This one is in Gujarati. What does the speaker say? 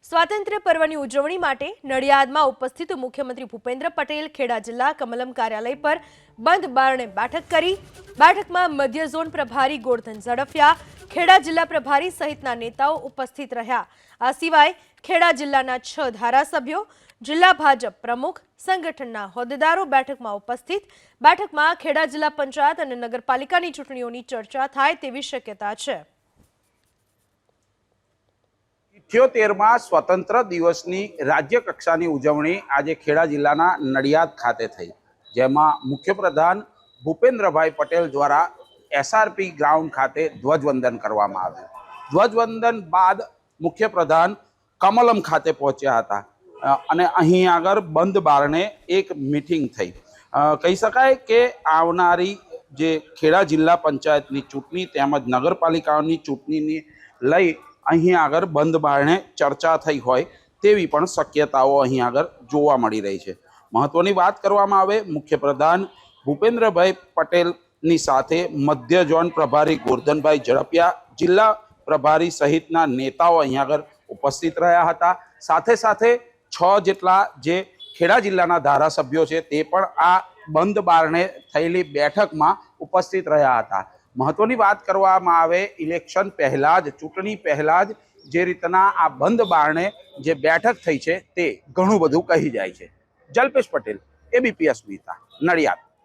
સ્વાતંત્ર્ય પર્વની ઉજવણી માટે નડિયાદમાં ઉપસ્થિત મુખ્યમંત્રી ભૂપેન્દ્ર પટેલ ખેડા જિલ્લા કમલમ કાર્યાલય પર બંધ બારણે બેઠક કરી। બેઠકમાં મધ્ય ઝોન પ્રભારી ગોરધન ઝડફિયા, ખેડા જિલ્લા પ્રભારી સહિતના નેતાઓ ઉપસ્થિત રહ્યા। આ સિવાય ખેડા જિલ્લાના 6 ધારાસભ્યો, જિલ્લા ભાજપ પ્રમુખ, સંગઠનના હોદ્દેદારો બેઠકમાં ઉપસ્થિત। બેઠકમાં ખેડા જિલ્લા પંચાયત અને નગરપાલિકાની ચૂંટણીઓની ચર્ચા થાય તેવી શક્યતા છે। 78માં સ્વતંત્ર દિવસની રાજ્ય કક્ષાની ઉજવણી આજે ખેડા જિલ્લાના નડિયાદ ખાતે થઈ, જેમાં મુખ્યપ્રધાન ભૂપેન્દ્રભાઈ પટેલ દ્વારા એસઆરપી ગ્રાઉન્ડ ખાતે ધ્વજવંદન કરવામાં આવ્યું। ધ્વજવંદન બાદ મુખ્યપ્રધાન કમલમ ખાતે પહોંચ્યા હતા અને અહીં આગળ બંધ બારણે એક મીટિંગ થઈ। કહી શકાય કે આવનારી જે ખેડા જિલ્લા પંચાયતની ચૂંટણી તેમજ નગરપાલિકાઓની ચૂંટણીની લઈ અહીં આગળ બંધ બારણે ચર્ચા થઈ હોય તેવી પણ શક્યતાઓ અહીં આગળ જોવા મળી રહી છે। મહત્વની વાત કરવામાં આવે, મુખ્યપ્રધાન ભૂપેન્દ્રભાઈ પટેલની સાથે મધ્ય ઝોન પ્રભારી ગોરધનભાઈ ઝડફિયા, જિલ્લા પ્રભારી સહિતના નેતાઓ અહીં આગળ ઉપસ્થિત રહ્યા હતા। સાથે સાથે 6 જેટલા જે ખેડા જિલ્લાના ધારાસભ્યો છે તે પણ આ બંધ બારણે થયેલી બેઠકમાં ઉપસ્થિત રહ્યા હતા। મહત્વની વાત કરવામાં આવે, ઇલેક્શન પહેલા જ, ચૂંટણી પહેલા જ જે રીતના આ બંધ બારણે જે બેઠક થઈ છે તે ઘણું બધું કહી જાય છે। જલ્પેશ પટેલ, એબીપી અસ્મિતા, નડિયાદ।